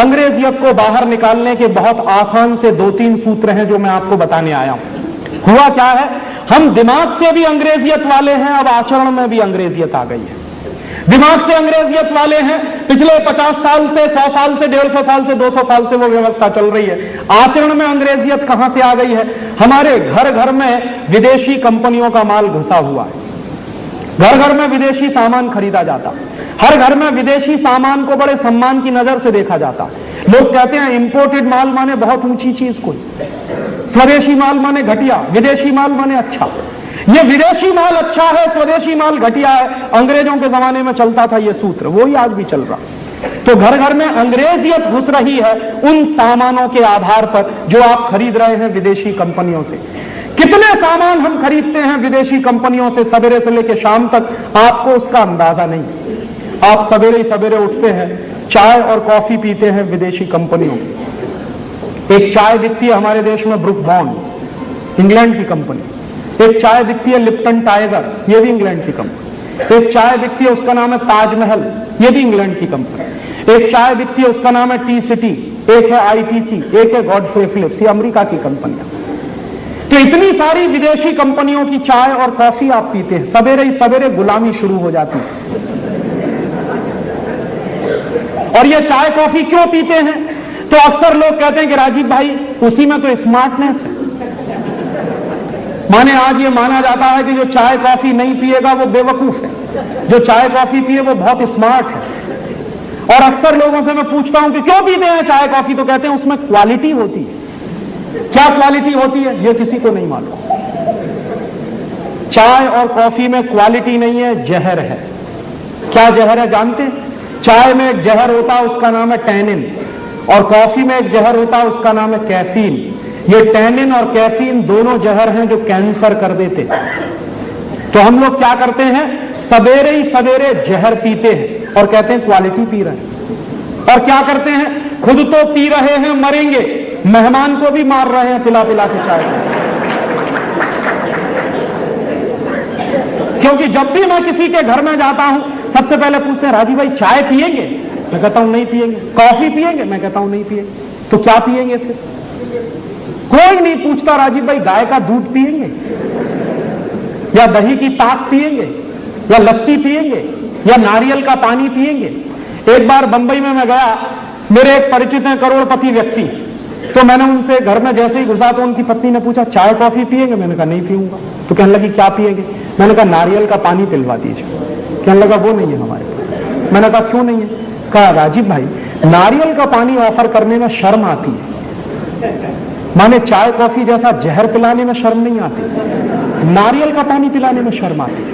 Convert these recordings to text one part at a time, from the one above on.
अंग्रेजियत को बाहर निकालने के बहुत आसान से 2-3 सूत्र हैं जो मैं आपको बताने आया हूं। हुआ क्या है, हम दिमाग से भी अंग्रेजियत वाले हैं, अब आचरण में भी अंग्रेजियत आ गई है। दिमाग से अंग्रेजियत वाले हैं, पिछले 50 साल से, 100 साल से, 150 साल से, 200 साल से वो व्यवस्था चल रही है। आचरण में अंग्रेजियत कहां से आ गई है? हमारे घर घर में विदेशी कंपनियों का माल घुसा हुआ है। घर घर में विदेशी सामान खरीदा जाता, हर घर में विदेशी सामान को बड़े सम्मान की नजर से देखा जाता। लोग कहते हैं इंपोर्टेड माल माने बहुत ऊंची चीज, कोई स्वदेशी माल माने घटिया, विदेशी माल माने अच्छा। ये विदेशी माल अच्छा है, स्वदेशी माल घटिया है, अंग्रेजों के जमाने में चलता था ये सूत्र, वो ही आज भी चल रहा। तो घर घर में अंग्रेजियत घुस रही है उन सामानों के आधार पर जो आप खरीद रहे हैं विदेशी कंपनियों से। कितने सामान हम खरीदते हैं विदेशी कंपनियों से सवेरे से लेकर शाम तक, आपको उसका अंदाजा नहीं। आप सवेरे ही सवेरे उठते हैं, चाय और कॉफी पीते हैं विदेशी कंपनियों। एक चाय बिकती है हमारे देश में ब्रुक बॉन्ड, इंग्लैंड की कंपनी। एक चाय बिकती है लिप्टन टाइगर, ये भी इंग्लैंड की कंपनी। एक चाय बिकती है उसका नाम है ताजमहल, ये भी इंग्लैंड की कंपनी। एक चाय बिकती है उसका नाम है टी सिटी, एक है आईटीसी, एक है गॉडफ्रे फिलिप्स, ये अमेरिका की कंपनियां। तो इतनी सारी विदेशी कंपनियों की चाय और कॉफी आप पीते हैं, सवेरे ही सवेरे गुलामी शुरू हो जाती है। और ये चाय कॉफी क्यों पीते हैं? तो अक्सर लोग कहते हैं कि राजीव भाई उसी में तो स्मार्टनेस है। माने आज ये माना जाता है कि जो चाय कॉफी नहीं पिएगा वो बेवकूफ है, जो चाय कॉफी पिए वो बहुत स्मार्ट है। और अक्सर लोगों से मैं पूछता हूं कि क्यों पीते हैं चाय कॉफी, तो कहते हैं उसमें क्वालिटी होती है। क्या क्वालिटी होती है ये किसी को नहीं मालूम। चाय और कॉफी में क्वालिटी नहीं है, जहर है। क्या जहर है जानते हैं? चाय में एक जहर होता है उसका नाम है टैनिन, और कॉफी में एक जहर होता है उसका नाम है कैफीन। ये टैनिन और कैफीन दोनों जहर हैं जो कैंसर कर देते। तो हम लोग क्या करते हैं, सवेरे ही सवेरे जहर पीते हैं और कहते हैं क्वालिटी पी रहे हैं। और क्या करते हैं, खुद तो पी रहे हैं मरेंगे, मेहमान को भी मार रहे हैं पिला पिला के चाय। क्योंकि जब भी मैं किसी के घर में जाता हूं सबसे पहले पूछते हैं राजीव भाई चाय पिएंगे, मैं कहता हूं नहीं पिएंगे। कॉफी पिएंगे, मैं कहता हूं नहीं पिएंगे। तो क्या पिएंगे फिर? कोई नहीं पूछता राजीव भाई गाय का दूध पिएंगे या दही की ताक पिएंगे या लस्सी पिएंगे या नारियल का पानी पिएंगे। एक बार बंबई में मैं गया, मेरे एक परिचित हैं करोड़पति व्यक्ति, तो मैंने उनसे घर में जैसे ही घुसा तो उनकी पत्नी ने पूछा चाय कॉफी पिएंगे, मैंने कहा नहीं पीऊंगा। तो कहने लगी क्या पिएंगे, मैंने कहा नारियल का पानी पिलवा दीजिए। कहने लगा वो नहीं है हमारे पास। मैंने कहा क्यों नहीं है? कहा राजीव भाई नारियल का पानी ऑफर करने में शर्म आती है, माने चाय कॉफी जैसा जहर पिलाने में शर्म नहीं आती, नारियल का पानी पिलाने में शर्म आती है।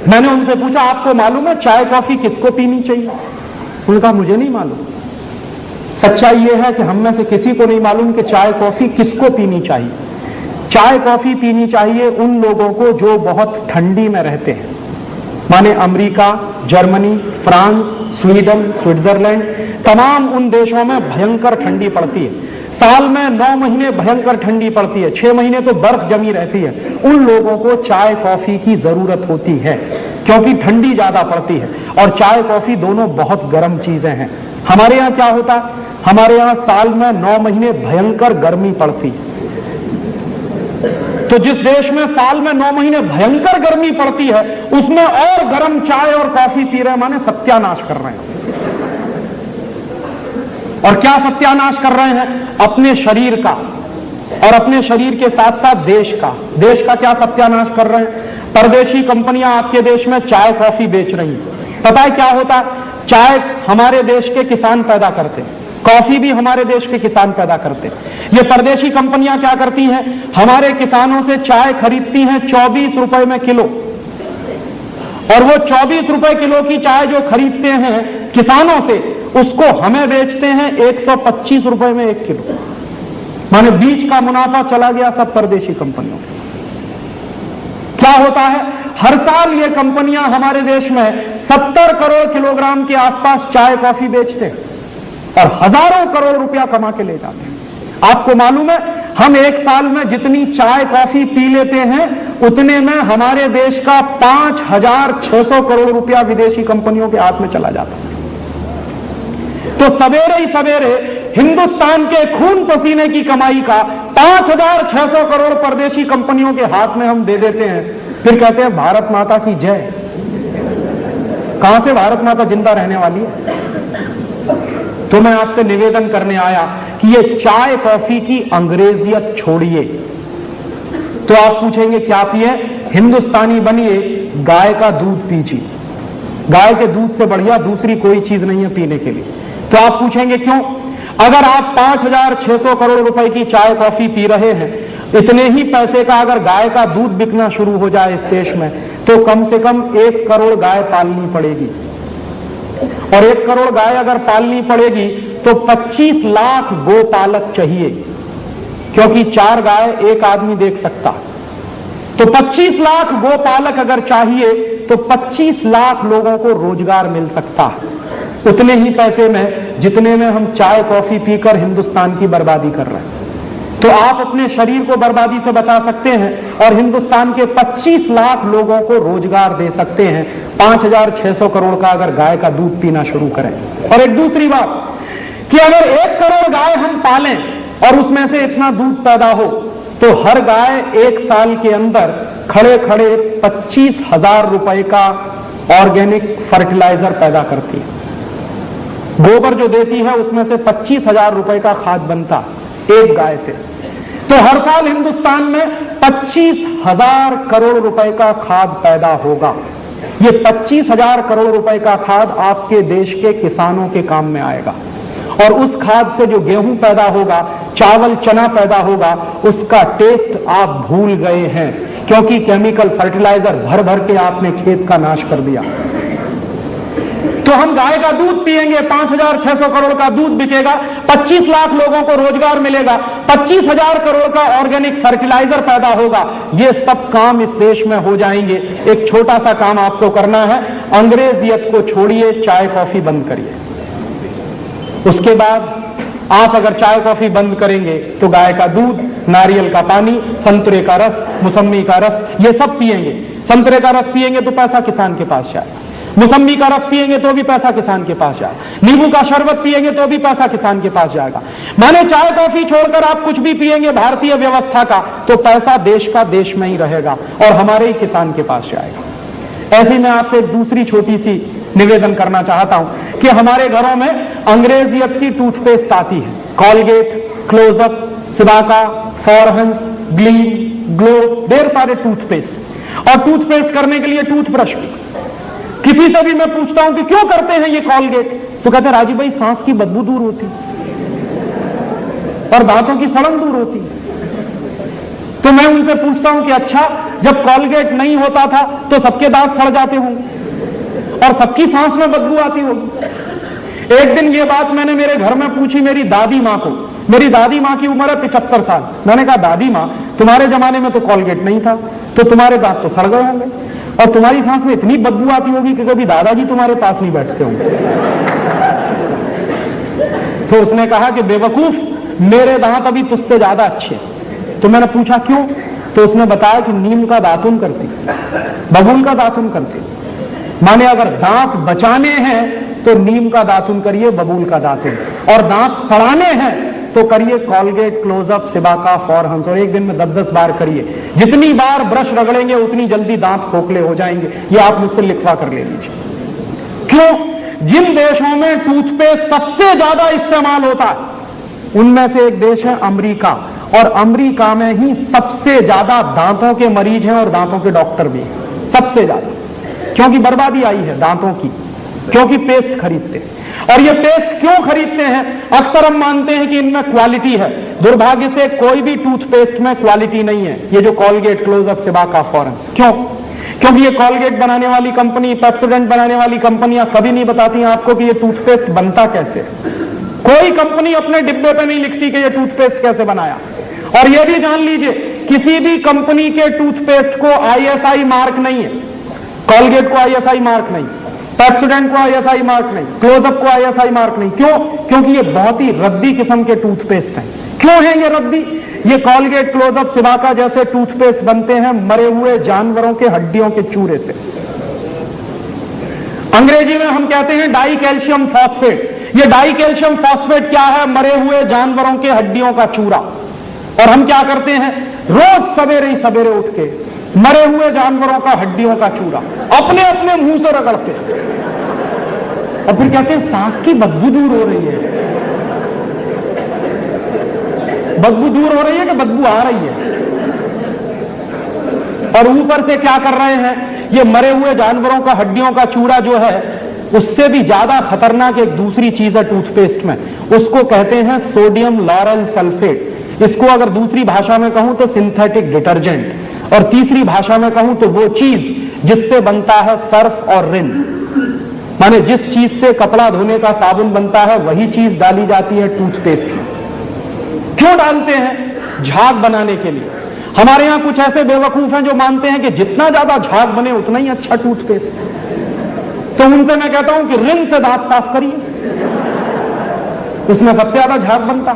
मैंने उनसे पूछा आपको मालूम है चाय कॉफी किसको पीनी चाहिए? उन्होंने कहा मुझे नहीं मालूम। सच्चाई यह है कि हम में से किसी को नहीं मालूम कि चाय कॉफी किसको पीनी चाहिए। चाय कॉफी पीनी चाहिए उन लोगों को जो बहुत ठंडी में रहते हैं, माने America, Germany, France, Sweden, Switzerland, तमाम उन देशों में भयंकर ठंडी पड़ती है। साल में 9 महीने भयंकर ठंडी पड़ती है, 6 महीने तो बर्फ जमी रहती है। उन लोगों को चाय कॉफी की जरूरत होती है क्योंकि ठंडी ज्यादा पड़ती है और चाय कॉफी दोनों बहुत गर्म चीजें हैं। हमारे यहाँ क्या होता है, हमारे यहाँ साल में 9 महीने भयंकर गर्मी पड़ती है। तो जिस देश में साल में 9 महीने भयंकर गर्मी पड़ती है उसमें और गर्म चाय और कॉफी पी रहे हैं, माने सत्यानाश कर रहे हैं। और क्या सत्यानाश कर रहे हैं? अपने शरीर का और अपने शरीर के साथ साथ देश का। देश का क्या सत्यानाश कर रहे हैं? परदेशी कंपनियां आपके देश में चाय कॉफी बेच रही हैं। पता है क्या होता है? चाय हमारे देश के किसान पैदा करते हैं, कॉफी भी हमारे देश के किसान पैदा करते हैं। ये परदेशी कंपनियां क्या करती हैं, हमारे किसानों से चाय खरीदती हैं 24 रुपए में किलो, और वो 24 रुपए किलो की चाय जो खरीदते हैं किसानों से उसको हमें बेचते हैं 125 रुपए में 1 किलो। माने बीच का मुनाफा चला गया सब परदेशी कंपनियों को। क्या होता है, हर साल ये कंपनियां हमारे देश में 70 करोड़ किलोग्राम के आसपास चाय कॉफी बेचते हैं और हजारों करोड़ रुपया कमा के ले जाते हैं। आपको मालूम है हम एक साल में जितनी चाय कॉफी पी लेते हैं उतने में हमारे देश का 5600 करोड़ रुपया विदेशी कंपनियों के हाथ में चला जाता है। तो सवेरे ही सवेरे हिंदुस्तान के खून पसीने की कमाई का 5,600 करोड़ परदेशी कंपनियों के हाथ में हम दे देते हैं, फिर कहते हैं भारत माता की जय। कहां से भारत माता जिंदा रहने वाली है? तो मैं आपसे निवेदन करने आया कि ये चाय कॉफी की अंग्रेजियत छोड़िए। तो आप पूछेंगे क्या पिए? हिंदुस्तानी बनिए, गाय का दूध पीजिए। गाय के दूध से बढ़िया दूसरी कोई चीज नहीं है पीने के लिए। तो आप पूछेंगे क्यों? अगर आप 5,600 करोड़ रुपए की चाय कॉफी पी रहे हैं, इतने ही पैसे का अगर गाय का दूध बिकना शुरू हो जाए इस देश में, तो कम से कम 1 करोड़ गाय पालनी पड़ेगी। और 1 करोड़ गाय अगर पालनी पड़ेगी तो 25 लाख गोपालक चाहिए, क्योंकि 4 गाय एक आदमी देख सकता। तो 25 लाख गोपालक अगर चाहिए तो 25 लाख लोगों को रोजगार मिल सकता है, उतने ही पैसे में जितने में हम चाय कॉफी पीकर हिंदुस्तान की बर्बादी कर रहे हैं। तो आप अपने शरीर को बर्बादी से बचा सकते हैं और हिंदुस्तान के 25 लाख लोगों को रोजगार दे सकते हैं 5,600 करोड़ का अगर गाय का दूध पीना शुरू करें। और एक दूसरी बात कि अगर 1 करोड़ गाय हम पालें और उसमें से इतना दूध पैदा हो, तो हर गाय 1 साल के अंदर खड़े खड़े 25,000 रुपए का ऑर्गेनिक फर्टिलाइजर पैदा करती है। गोबर जो देती है उसमें से 25,000 रुपए का खाद बनता एक गाय से। तो हर साल हिंदुस्तान में 25,000 करोड़ रुपए का खाद पैदा होगा। ये 25,000 करोड़ रुपए का खाद आपके देश के किसानों के काम में आएगा, और उस खाद से जो गेहूं पैदा होगा, चावल चना पैदा होगा, उसका टेस्ट आप भूल गए हैं, क्योंकि केमिकल फर्टिलाइजर भर भर के आपने खेत का नाश कर दिया। तो हम गाय का दूध पिएंगे, 5,600 करोड़ का दूध बिकेगा, 25 लाख लोगों को रोजगार मिलेगा, 25,000 करोड़ का ऑर्गेनिक फर्टिलाइजर पैदा होगा। ये सब काम इस देश में हो जाएंगे। एक छोटा सा काम आपको करना है, अंग्रेजियत को छोड़िए, चाय कॉफी बंद करिए। उसके बाद आप अगर चाय कॉफी बंद करेंगे तो गाय का दूध, नारियल का पानी, संतरे का रस, मौसम्मी का रस, ये सब पिएंगे। संतरे का रस पिएंगे तो पैसा किसान के पास जाएगा, मौसम्मी का रस पिएंगे तो भी पैसा किसान के पास जाएगा, नींबू का शरबत पिएंगे तो भी पैसा किसान के पास जाएगा। माने चाय कॉफी छोड़कर आप कुछ भी पिएंगे भारतीय व्यवस्था का, तो पैसा देश का देश में ही रहेगा और हमारे ही किसान के पास जाएगा। ऐसे ही मैं आपसे एक दूसरी छोटी सी निवेदन करना चाहता हूं कि हमारे घरों में अंग्रेजियत की टूथपेस्ट आती है, Colgate, close up, Cibaca, Forhans, Gleem, Glow, ढेर सारे टूथपेस्ट, और टूथपेस्ट करने के लिए टूथब्रश भी। किसी से भी मैं पूछता हूं कि क्यों करते हैं ये कॉलगेट, तो कहते हैं राजीव भाई सांस की बदबू दूर होती और दांतों की सड़न दूर होती। तो मैं उनसे पूछता हूं कि अच्छा, जब कॉलगेट नहीं होता था तो सबके दांत सड़ जाते होंगे और सबकी सांस में बदबू आती होगी। एक दिन ये बात मैंने मेरे घर में पूछी मेरी दादी मां को। मेरी दादी मां की उम्र है 75 साल। मैंने कहा दादी मां, तुम्हारे जमाने में तो कॉलगेट नहीं था, तो तुम्हारे दांत तो सड़ गए होंगे और तुम्हारी सांस में इतनी बदबू आती होगी कि कभी दादाजी तुम्हारे पास नहीं बैठते होंगे। तो उसने कहा कि बेवकूफ, मेरे दांत अभी तुझसे ज्यादा अच्छे। तो मैंने पूछा क्यों, तो उसने बताया कि नीम का दातुन करती, बबूल का दातुन करती। माने अगर दांत बचाने हैं तो नीम का दातुन करिए, बबूल का दातुन, और दांत सड़ाने हैं तो करिए कॉलगेट, क्लोजअप, सिबाका, फॉरहंस, और एक दिन में 10-10 बार करिए। जितनी बार ब्रश रगड़ेंगे उतनी जल्दी दांत खोखले हो जाएंगे। ये आप मुझसे लिखवा कर ले लीजिए। क्यों? जिन देशों में टूथपेस्ट सबसे ज्यादा इस्तेमाल होता है उनमें से एक देश है अमेरिका, और अमेरिका में ही सबसे ज्यादा दांतों के मरीज हैं और दांतों के डॉक्टर भी हैं, सबसे ज्यादा। क्योंकि बर्बादी आई है दांतों की, क्योंकि पेस्ट खरीदते हैं। और ये पेस्ट क्यों खरीदते हैं? अक्सर हम मानते हैं कि इनमें क्वालिटी है। दुर्भाग्य से कोई भी टूथपेस्ट में क्वालिटी नहीं है। ये जो कॉलगेट, क्लोजअप, सिबाका, फॉरहंस, क्यों? क्योंकि ये कॉलगेट बनाने वाली कंपनी, पेप्सोडेंट बनाने वाली कंपनियां कभी नहीं बताती हैं आपको कि ये टूथपेस्ट बनता कैसे। कोई कंपनी अपने डिब्बे पे नहीं लिखती कि ये टूथपेस्ट कैसे बनाया। और ये भी जान लीजिए, किसी भी कंपनी के टूथपेस्ट को ISI मार्क नहीं है। कॉलगेट को ISI मार्क नहीं, पेप्सोडेंट को ISI मार्क नहीं, क्लोजअप को ISI मार्क नहीं। क्यों? क्योंकि ये बहुत ही रद्दी किस्म के टूथपेस्ट हैं। क्यों हैं ये रद्दी? ये कॉलगेट, क्लोजअप, सिबाका जैसे टूथपेस्ट बनते हैं मरे हुए जानवरों के हड्डियों के चूरे से। अंग्रेजी में हम कहते हैं डाई कैल्शियम फॉस्फेट। ये डाई कैल्शियम फॉस्फेट क्या है? मरे हुए जानवरों के हड्डियों का चूरा। और हम क्या करते हैं? रोज सवेरे ही सवेरे उठ के मरे हुए जानवरों का हड्डियों का चूरा अपने अपने मुंह से रगड़ते हैं और फिर कहते हैं सांस की बदबू दूर हो रही है। बदबू दूर हो रही है कि बदबू आ रही है? और ऊपर से क्या कर रहे हैं? ये मरे हुए जानवरों का हड्डियों का चूरा जो है, उससे भी ज्यादा खतरनाक एक दूसरी चीज है टूथपेस्ट में, उसको कहते हैं सोडियम लॉरेल सल्फेट। इसको अगर दूसरी भाषा में कहूं तो सिंथेटिक डिटर्जेंट, और तीसरी भाषा में कहूं तो वो चीज जिससे बनता है सर्फ और रिन, माने जिस चीज से कपड़ा धोने का साबुन बनता है वही चीज डाली जाती है टूथपेस्ट में। क्यों डालते हैं? झाग बनाने के लिए। हमारे यहां कुछ ऐसे बेवकूफ हैं जो मानते हैं कि जितना ज्यादा झाग बने उतना ही अच्छा टूथपेस्ट। तो उनसे मैं कहता हूं कि रिन से दांत साफ करिए, उसमें सबसे ज्यादा झाग बनता।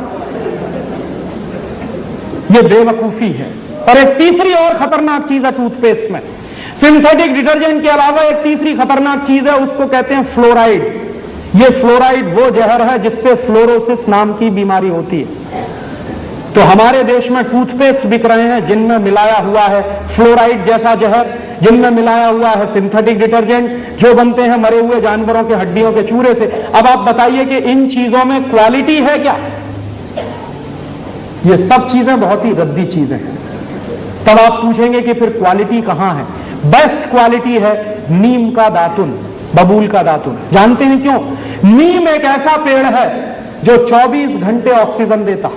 यह बेवकूफी है। और एक तीसरी और खतरनाक चीज है टूथपेस्ट में, सिंथेटिक डिटर्जेंट के अलावा एक तीसरी खतरनाक चीज है, उसको कहते हैं फ्लोराइड। ये फ्लोराइड वो जहर है जिससे फ्लोरोसिस नाम की बीमारी होती है। तो हमारे देश में टूथपेस्ट बिक रहे हैं जिनमें मिलाया हुआ है फ्लोराइड जैसा जहर, जिनमें मिलाया हुआ है सिंथेटिक डिटर्जेंट, जो बनते हैं मरे हुए जानवरों के हड्डियों के चूरे से। अब आप बताइए कि इन चीजों में क्वालिटी है क्या? ये सब चीजें बहुत ही रद्दी चीजें हैं। तब आप पूछेंगे कि फिर क्वालिटी कहां है? बेस्ट क्वालिटी है नीम का दातुन, बबूल का दातुन। जानते हैं क्यों? नीम एक ऐसा पेड़ है जो 24 घंटे ऑक्सीजन देता।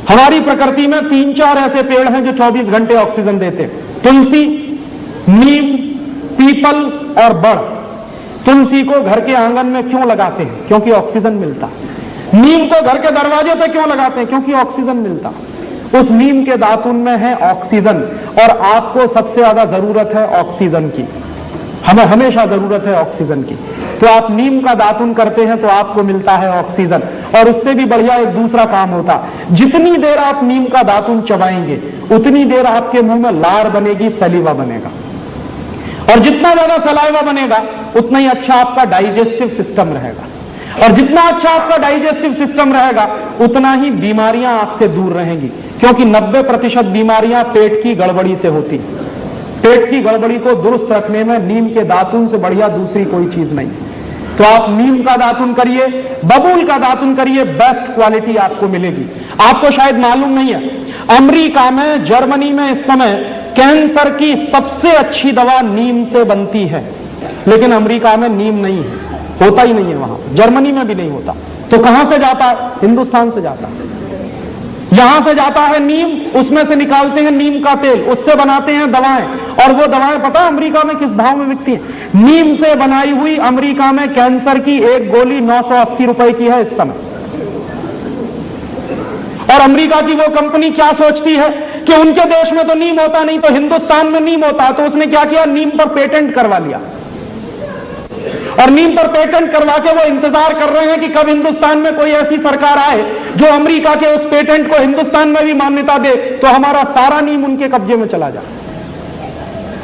हमारी प्रकृति में 3-4 ऐसे पेड़ हैं जो 24 घंटे ऑक्सीजन देते हैं, तुलसी, नीम, पीपल और बड़। तुलसी को घर के आंगन में क्यों लगाते हैं? क्योंकि ऑक्सीजन मिलता। नीम को घर के दरवाजे पे क्यों लगाते हैं? क्योंकि ऑक्सीजन मिलता। उस नीम के दातुन में है ऑक्सीजन, और आपको सबसे ज्यादा जरूरत है ऑक्सीजन की। हमें हमेशा जरूरत है ऑक्सीजन की। तो आप नीम का दातुन करते हैं तो आपको मिलता है ऑक्सीजन। और उससे भी बढ़िया एक दूसरा काम होता, जितनी देर आप नीम का दातुन चबाएंगे उतनी देर आपके मुंह में लार बनेगी, सलीवा बनेगा। और जितना ज्यादा सलाइवा बनेगा उतना ही अच्छा आपका डाइजेस्टिव सिस्टम रहेगा। और जितना अच्छा आपका डाइजेस्टिव सिस्टम रहेगा उतना ही बीमारियां आपसे दूर रहेंगी, क्योंकि 90% बीमारियां पेट की गड़बड़ी से होती। पेट की गड़बड़ी को दुरुस्त रखने में नीम के दातुन से बढ़िया दूसरी कोई चीज नहीं। तो आप नीम का दातुन करिए, बबूल का दातुन करिए, बेस्ट क्वालिटी आपको मिलेगी। आपको शायद मालूम नहीं है, अमेरिका में, जर्मनी में इस समय कैंसर की सबसे अच्छी दवा नीम से बनती है। लेकिन अमेरिका में नीम नहीं है, होता ही नहीं है वहां, जर्मनी में भी नहीं होता। तो कहां से जाता है? हिंदुस्तान से जाता है। यहां से जाता है नीम, उसमें से निकालते हैं नीम का तेल, उससे बनाते हैं दवाएं। और वो दवाएं पता है अमेरिका में किस भाव में बिकती हैं? नीम से बनाई हुई अमेरिका में कैंसर की एक गोली 980 रुपए की है इस समय। और अमेरिका की वो कंपनी क्या सोचती है कि उनके देश में तो नीम होता नहीं, तो हिंदुस्तान में नीम होता है। तो उसने क्या किया? नीम पर पेटेंट करवा लिया। और नीम पर पेटेंट करवा के वो इंतजार कर रहे हैं कि कब हिंदुस्तान में कोई ऐसी सरकार आए जो अमेरिका के उस पेटेंट को हिंदुस्तान में भी मान्यता दे, तो हमारा सारा नीम उनके कब्जे में चला जाए।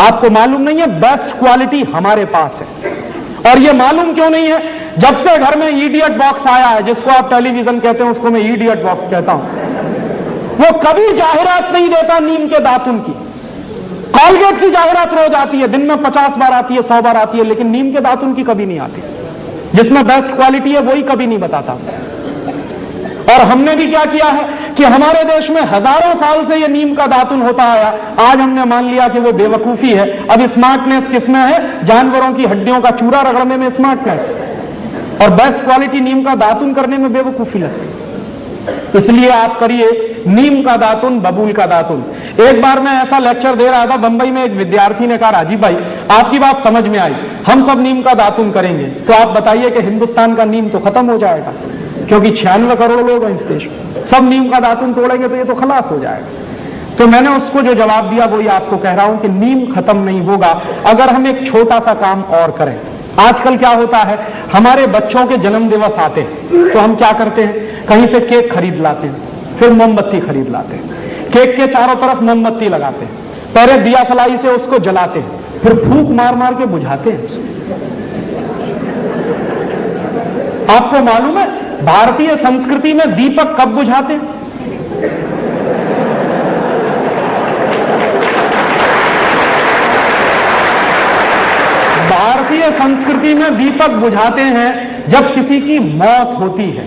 आपको मालूम नहीं है, बेस्ट क्वालिटी हमारे पास है। और ये मालूम क्यों नहीं है? जब से घर में इडियट बॉक्स आया है, जिसको आप टेलीविजन कहते हैं, उसको मैं इडियट बॉक्स कहता हूं, वो कभी जाहिरात नहीं देता नीम के दातुन की। कॉलगेट की जाहिरात रोज आती है, दिन में 50 बार आती है, 100 बार आती है, लेकिन नीम के दातुन की कभी नहीं आती। जिसमें बेस्ट क्वालिटी है वही कभी नहीं बताता। और हमने भी क्या किया है कि हमारे देश में हजारों साल से ये नीम का दातुन होता आया, आज हमने मान लिया कि वो बेवकूफी है। अब स्मार्टनेस किसमें है? जानवरों की हड्डियों का चूरा रगड़ने में स्मार्टनेस, और बेस्ट क्वालिटी नीम का दातुन करने में बेवकूफी लगती। इसलिए आप करिए नीम का दातुन, बबूल का दातुन। एक बार मैं ऐसा लेक्चर दे रहा था बंबई में, एक विद्यार्थी ने कहा, राजीव भाई आपकी बात समझ में आई, हम सब नीम का दातुन करेंगे। तो आप बताइए कि हिंदुस्तान का नीम तो खत्म हो जाएगा, क्योंकि 96 करोड़ लोग हैं इस देश में, सब नीम का दातुन तोड़ेंगे तो ये तो खलास हो जाएगा। तो मैंने उसको जो जवाब दिया वही आपको कह रहा हूं कि नीम खत्म नहीं होगा अगर हम एक छोटा सा काम और करें। आजकल क्या होता है, हमारे बच्चों के जन्म दिवस आते हैं तो हम क्या करते हैं, कहीं से केक खरीद लाते हैं, फिर मोमबत्ती खरीद लाते हैं, केक के चारों तरफ मोमबत्ती लगाते हैं, पहले दिया सलाई से उसको जलाते हैं, फिर फूंक मार मार के बुझाते हैं। आपको मालूम है भारतीय संस्कृति में दीपक कब बुझाते हैं? भारतीय संस्कृति में दीपक बुझाते हैं जब किसी की मौत होती है।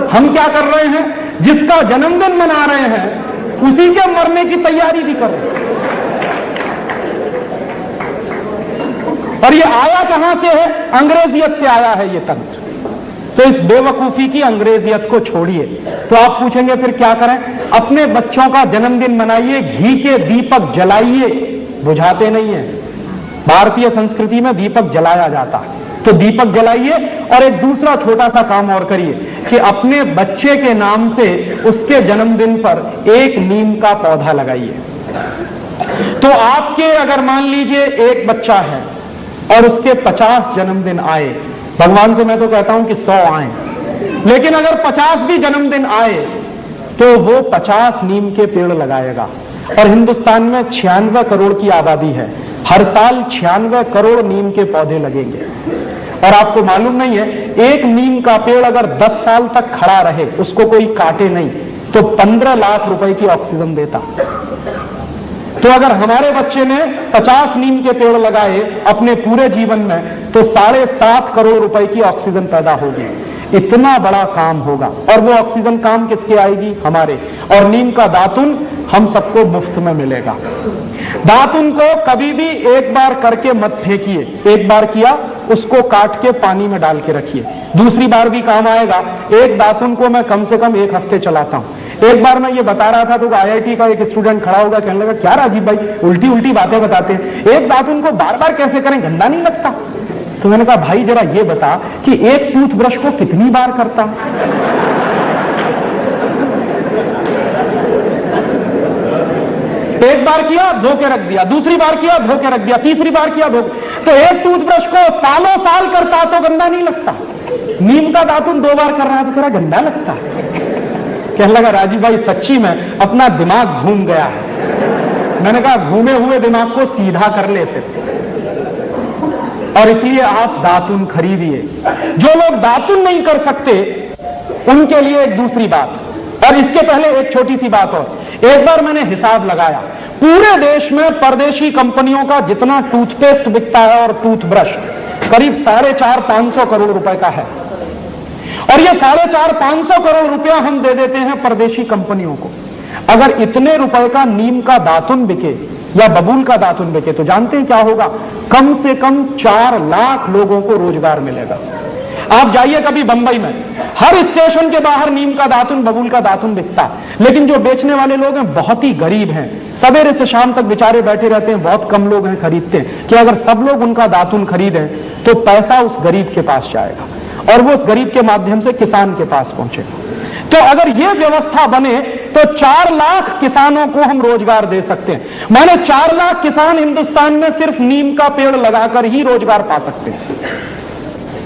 हम क्या कर रहे हैं? जिसका जन्मदिन मना रहे हैं उसी के मरने की तैयारी भी कर रहे हैं। और ये आया कहां से है? अंग्रेजियत से आया है ये तंत्र। तो इस बेवकूफी की अंग्रेजियत को छोड़िए। तो आप पूछेंगे फिर क्या करें? अपने बच्चों का जन्मदिन मनाइए, घी के दीपक जलाइए। बुझाते नहीं है, भारतीय संस्कृति में दीपक जलाया जाता है। तो दीपक जलाइए और एक दूसरा छोटा सा काम और करिए कि अपने बच्चे के नाम से उसके जन्मदिन पर एक नीम का पौधा लगाइए। तो आपके अगर मान लीजिए एक बच्चा है और उसके 50 जन्मदिन आए, भगवान से मैं तो कहता हूं कि 100 आए, लेकिन अगर 50 भी जन्मदिन आए तो वो 50 नीम के पेड़ लगाएगा। और हिंदुस्तान में 96 करोड़ की आबादी है, हर साल 96 करोड़ नीम के पौधे लगेंगे। और आपको मालूम नहीं है, एक नीम का पेड़ अगर 10 साल तक खड़ा रहे, उसको कोई काटे नहीं, तो 15 लाख रुपए की ऑक्सीजन देता। तो अगर हमारे बच्चे ने 50 नीम के पेड़ लगाए अपने पूरे जीवन में, तो 7.5 करोड़ रुपए की ऑक्सीजन पैदा होगी। इतना बड़ा काम होगा। और वो ऑक्सीजन काम किसके आएगी? हमारे। और नीम का दातुन हम सबको मुफ्त में मिलेगा। दातुन को कभी भी एक बार करके मत फेंकिए। एक बार किया, उसको काट के पानी में डाल के रखिए, दूसरी बार भी काम आएगा। एक दातुन को मैं कम से कम 1 हफ्ते चलाता हूं। एक बार मैं ये बता रहा था तो IIT का एक स्टूडेंट खड़ा होगा, कहने लगा, क्या राजीव भाई उल्टी उल्टी बातें बताते हैं, एक दातुन को बार बार कैसे करें, गंदा नहीं लगता? तो मैंने कहा, भाई जरा ये बता कि एक टूथब्रश को कितनी बार करता? एक बार किया, धो के रख दिया, दूसरी बार किया, धो के रख दिया, तीसरी बार किया, धो। तो एक टूथब्रश को सालों साल करता तो गंदा नहीं लगता। नीम का दातुन 2 बार कर रहा है तो कह गंदा लगता है। कहने लगा, राजीव भाई सच्ची में अपना दिमाग घूम गया है। मैंने कहा, घूमे हुए दिमाग को सीधा कर लेते। और इसलिए आप दातुन खरीदिए। जो लोग दातुन नहीं कर सकते उनके लिए एक दूसरी बात, और इसके पहले एक छोटी सी बात और। एक बार मैंने हिसाब लगाया, पूरे देश में परदेशी कंपनियों का जितना टूथपेस्ट बिकता है और टूथब्रश करीब 450-500 करोड़ रुपए का है। और ये 450-500 करोड़ रुपया हम दे देते हैं परदेशी कंपनियों को। अगर इतने रुपए का नीम का दातुन बिके या बबूल का दातुन बिके तो जानते हैं क्या होगा? कम से कम 4 लाख लोगों को रोजगार मिलेगा। आप जाइए कभी बंबई में, हर स्टेशन के बाहर नीम का दातुन, बबूल का दातुन बिकता है। लेकिन जो बेचने वाले लोग हैं बहुत ही गरीब हैं, सवेरे से शाम तक बेचारे बैठे रहते हैं, बहुत कम लोग हैं खरीदते हैं। कि अगर सब लोग उनका दातुन खरीदें तो पैसा उस गरीब के पास जाएगा और वो उस गरीब के माध्यम से किसान के पास पहुंचेगा। तो अगर ये व्यवस्था बने तो 4 लाख किसानों को हम रोजगार दे सकते हैं। माने 4 लाख किसान हिंदुस्तान में सिर्फ नीम का पेड़ लगाकर ही रोजगार पा सकते हैं।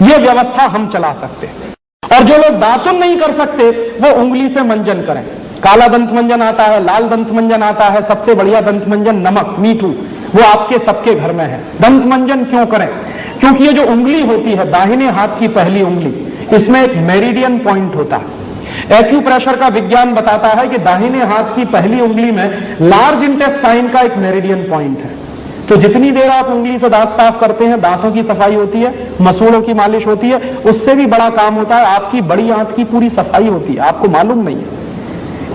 ये व्यवस्था हम चला सकते हैं। और जो लोग दातुन नहीं कर सकते वो उंगली से मंजन करें। काला दंत मंजन आता है, लाल दंत मंजन आता है, सबसे बढ़िया दंत मंजन नमक मीठू, वो आपके सबके घर में है। दंत मंजन क्यों करें? क्योंकि ये जो उंगली होती है, दाहिने हाथ की पहली उंगली, इसमें एक मेरिडियन पॉइंट होता है। एक्यूप्रेशर का विज्ञान बताता है कि दाहिने हाथ की पहली उंगली में लार्ज इंटेस्टाइन का एक मेरिडियन पॉइंट है। तो जितनी देर आप उंगली से दांत साफ करते हैं, दांतों की सफाई होती है, मसूड़ों की मालिश होती है, उससे भी बड़ा काम होता है, आपकी बड़ी आंत की पूरी सफाई होती है। आपको मालूम नहीं है।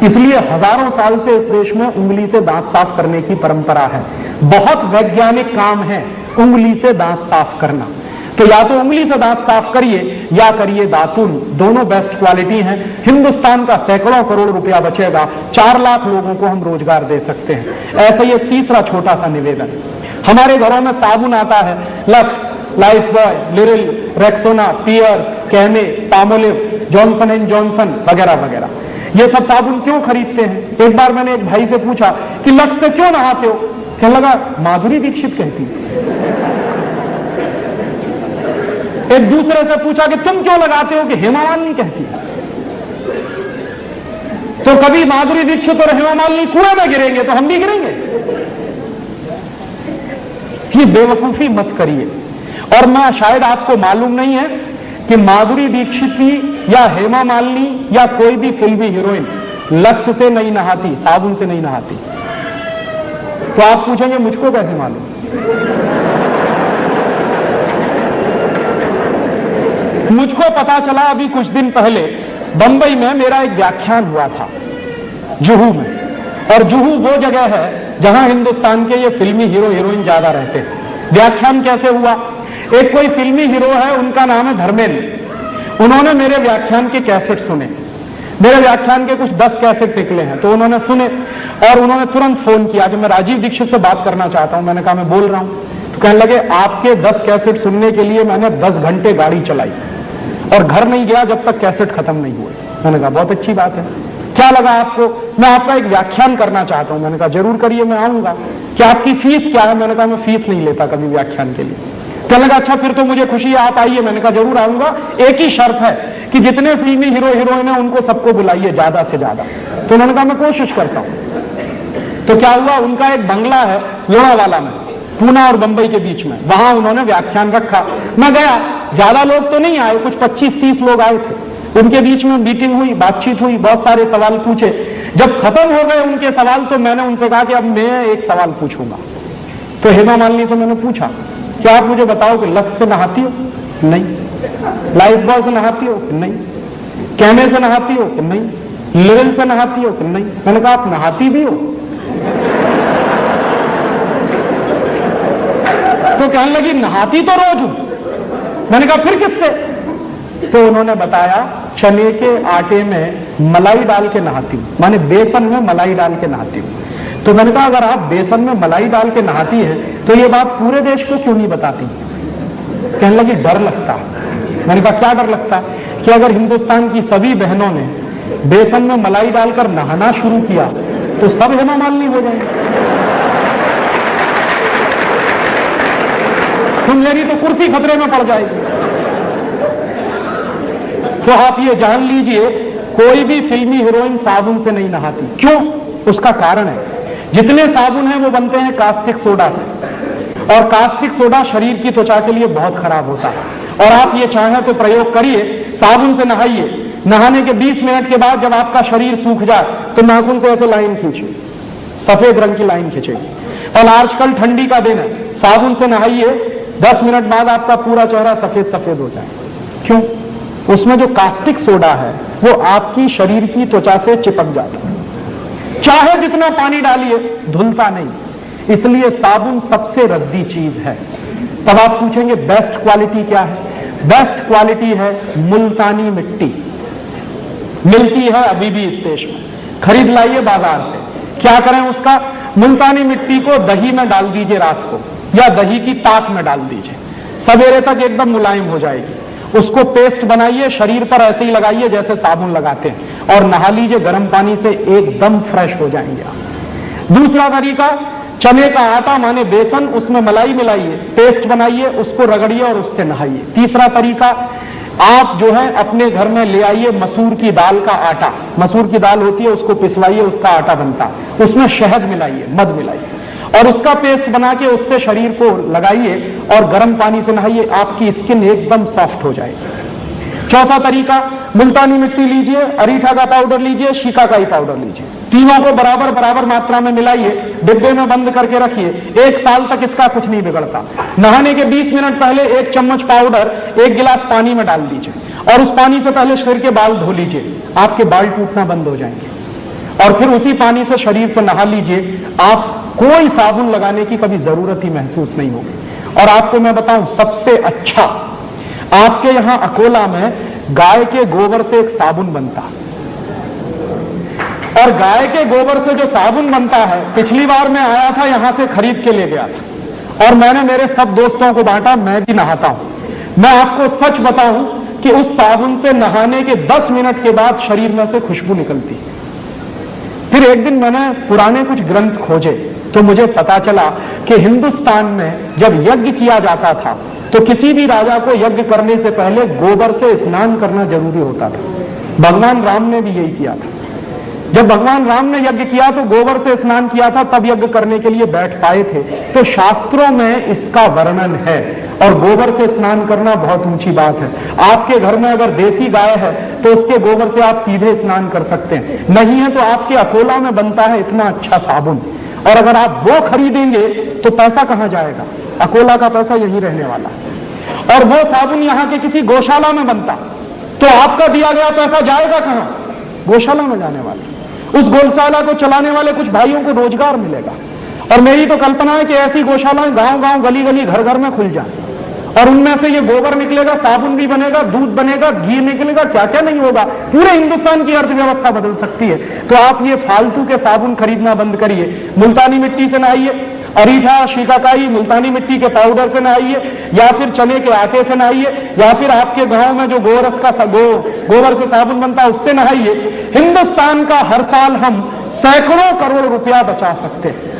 इसलिए हजारों साल से इस देश में उंगली से दांत साफ करने की परंपरा है। बहुत वैज्ञानिक काम है उंगली से दांत साफ करना। तो या तो उंगली से दांत साफ करिए या करिए दातुन, दोनों बेस्ट क्वालिटी हैं। हिंदुस्तान का सैकड़ों करोड़ रुपया बचेगा, 4 लाख लोगों को हम रोजगार दे सकते हैं। ऐसे ही तीसरा छोटा सा निवेदन, हमारे घरों में साबुन आता है, Lux, Lifebuoy, Liril, Rexona, Pears, Camay, Palmolive, Johnson and Johnson वगैरह वगैरह। ये सब साबुन क्यों खरीदते हैं? एक बार मैंने एक भाई से पूछा कि लक्स से क्यों नहाते हो? कहने लगा, माधुरी दीक्षित कहती। एक दूसरे से पूछा कि तुम क्यों लगाते हो? कि हेमा मालिनी कहती। तो कभी माधुरी दीक्षित और हेमा मालिनी कुएं में गिरेंगे तो हम भी गिरेंगे। ये बेवकूफी मत करिए। और मैं, शायद आपको मालूम नहीं है, कि माधुरी दीक्षित की या हेमा मालिनी या कोई भी फिल्मी हीरोइन लक्ष्य से नहीं नहाती, साबुन से नहीं नहाती। तो आप पूछेंगे मुझको कैसे मालूम? मुझको पता चला अभी कुछ दिन पहले बंबई में मेरा एक व्याख्यान हुआ था जुहू में, और जुहू वो जगह है जहां हिंदुस्तान के ये फिल्मी हीरो हीरोइन ज्यादा रहते हैं। व्याख्यान कैसे हुआ? एक कोई फिल्मी हीरो है, उनका नाम है धर्मेंद्र। उन्होंने मेरे व्याख्यान के कैसेट सुने, मेरे व्याख्यान के कुछ 10 कैसेट निकले हैं, तो उन्होंने सुने और उन्होंने तुरंत फोन किया कि मैं राजीव दीक्षित से बात करना चाहता हूं। मैंने कहा मैं बोल रहा हूं। तो कहने लगे आपके 10 कैसेट सुनने के लिए मैंने 10 घंटे गाड़ी चलाई और घर नहीं गया जब तक कैसेट खत्म नहीं हुए। मैंने कहा बहुत अच्छी बात है, क्या लगा आपको? मैं आपका एक व्याख्यान करना चाहता हूं। मैंने कहा जरूर करिए, मैं आऊंगा। क्या आपकी फीस क्या है? मैंने कहा मैं फीस नहीं लेता कभी व्याख्यान के लिए। कहने लगा अच्छा फिर तो मुझे खुशी है, आप आइए। मैंने कहा जरूर आऊंगा, एक ही शर्त है कि जितने फिल्मी हीरो हीरोइन है उनको सबको बुलाइए ज्यादा से ज्यादा। तो उन्होंने कहा मैं कोशिश करता हूं। तो क्या हुआ, उनका एक बंगला है लोनावाला में, पूना और बंबई के बीच में, वहां उन्होंने व्याख्यान रखा। मैं गया, ज्यादा लोग तो नहीं आए, कुछ 25-30 लोग आए थे। उनके बीच में मीटिंग हुई, बातचीत हुई, बहुत सारे सवाल पूछे। जब खत्म हो गए उनके सवाल तो मैंने उनसे कहा कि अब मैं एक सवाल पूछूंगा। तो हेमा मालिनी से मैंने पूछा क्या आप मुझे बताओ कि लक्स से नहाती हो? नहीं। लाइफ बॉय से नहाती हो? नहीं। कैमे से नहाती हो? नहीं। लिरिल से नहाती हो? नहीं। मैंने कहा आप नहाती भी हो? तो कहने लगी नहाती तो रोज हूं। मैंने कहा फिर किससे? तो उन्होंने बताया चने के आटे में मलाई डाल के नहाती हूं, माने बेसन में मलाई डाल के नहाती हूं। तो मैंने कहा अगर आप बेसन में मलाई डाल के नहाती हैं तो ये बात पूरे देश को क्यों नहीं बताती? कहने लगी डर लगता है। मैंने कहा क्या डर लगता है? कि अगर हिंदुस्तान की सभी बहनों ने बेसन में मलाई डालकर नहाना शुरू किया तो सब हेमा मालिनी हो जाएंगे, तो मेरी तो कुर्सी खतरे में पड़ जाएगी। तो आप ये जान लीजिए कोई भी फिल्मी हीरोइन साबुन से नहीं नहाती। क्यों? उसका कारण है जितने साबुन हैं वो बनते हैं कास्टिक सोडा से, और कास्टिक सोडा शरीर की त्वचा के लिए बहुत खराब होता है। और आप ये चाहें तो प्रयोग करिए, साबुन से नहाइए, नहाने के 20 मिनट के बाद जब आपका शरीर सूख जाए तो नाखून से ऐसे लाइन खींचिए, सफेद रंग की लाइन खींचेगी। और आजकल ठंडी का दिन है, साबुन से नहाइए, 10 मिनट बाद आपका पूरा चेहरा सफेद सफेद हो जाए। क्यों? उसमें जो कास्टिक सोडा है वो आपकी शरीर की त्वचा से चिपक जाता है, चाहे जितना पानी डालिए धुलता नहीं। इसलिए साबुन सबसे रद्दी चीज है। तब आप पूछेंगे बेस्ट क्वालिटी क्या है? बेस्ट क्वालिटी है मुल्तानी मिट्टी, मिलती है अभी भी इस देश में, खरीद लाइए बाजार से। क्या करें उसका? मुल्तानी मिट्टी को दही में डाल दीजिए रात को, या दही की ताक में डाल दीजिए, सवेरे तक एकदम मुलायम हो जाएगी। उसको पेस्ट बनाइए, शरीर पर ऐसे ही लगाइए जैसे साबुन लगाते हैं, और नहा लीजिए गर्म पानी से, एकदम फ्रेश हो जाएंगे आप। दूसरा तरीका, चने का आटा माने बेसन, उसमें मलाई मिलाइए, पेस्ट बनाइए, उसको रगड़िए और उससे नहाइए। तीसरा तरीका, आप जो है अपने घर में ले आइए मसूर की दाल का आटा, मसूर की दाल होती है उसको पिसवाइए, उसका आटा बनता है, उसमें शहद मिलाइए, मध मिलाइए और उसका पेस्ट बना के उससे शरीर को लगाइए और गर्म पानी से नहाइए, आपकी स्किन एकदम सॉफ्ट हो जाएगी। चौथा तरीका, मुल्तानी मिट्टी लीजिए, अरीठा का पाउडर लीजिए, शिकाकाई पाउडर लीजिए, तीनों को बराबर बराबर मात्रा में मिलाइए, डिब्बे में बंद करके रखिए, 1 साल तक इसका कुछ नहीं बिगड़ता। नहाने के 20 मिनट पहले 1 चम्मच पाउडर 1 गिलास पानी में डाल दीजिए और उस पानी से पहले शरीर के बाल धो लीजिए, आपके बाल टूटना बंद हो जाएंगे। और फिर उसी पानी से शरीर से नहा लीजिए, आप कोई साबुन लगाने की कभी जरूरत ही महसूस नहीं होगी। और आपको मैं बताऊं सबसे अच्छा, आपके यहां अकोला में गाय के गोबर से एक साबुन बनता है, और गाय के गोबर से जो साबुन बनता है, पिछली बार मैं आया था यहां से खरीद के ले गया था और मैंने मेरे सब दोस्तों को बांटा, मैं भी नहाता हूं। मैं आपको सच बताऊं कि उस साबुन से नहाने के 10 मिनट के बाद शरीर में से खुशबू निकलती। फिर एक दिन मैंने पुराने कुछ ग्रंथ खोजे तो मुझे पता चला कि हिंदुस्तान में जब यज्ञ किया जाता था तो किसी भी राजा को यज्ञ करने से पहले गोबर से स्नान करना जरूरी होता था। भगवान राम ने भी यही किया था। जब भगवान राम ने यज्ञ किया तो गोबर से स्नान किया था, तब यज्ञ करने के लिए बैठ पाए थे। तो शास्त्रों में इसका वर्णन है, और गोबर से स्नान करना बहुत ऊंची बात है। आपके घर में अगर देसी गाय है तो उसके गोबर से आप सीधे स्नान कर सकते हैं, नहीं है तो आपके अकोला में बनता है इतना अच्छा साबुन, और अगर आप वो खरीदेंगे तो पैसा कहां जाएगा? अकोला का पैसा यही रहने वाला है। और वो साबुन यहां के किसी गौशाला में बनता तो आपका दिया गया पैसा जाएगा कहां? गौशाला में जाने वाला। उस गौशाला को चलाने वाले कुछ भाइयों को रोजगार मिलेगा। और मेरी तो कल्पना है कि ऐसी गौशालाएं गांव गांव गली गली घर घर में खुल जाए, और उनमें से ये गोबर निकलेगा, साबुन भी बनेगा, दूध बनेगा, घी निकलेगा, क्या क्या नहीं होगा। पूरे हिंदुस्तान की अर्थव्यवस्था बदल सकती है। तो आप ये फालतू के साबुन खरीदना बंद करिए। मुल्तानी मिट्टी से नहाइए, अरीठा, शिकाकाई, मुल्तानी मिट्टी के पाउडर से नहाइए, या फिर चने के आटे से नहाइए, या फिर आपके गांव में जो गोरस का गोबर से साबुन बनता है उससे नहाइए। हिंदुस्तान का हर साल हम सैकड़ों करोड़ रुपया बचा सकते हैं।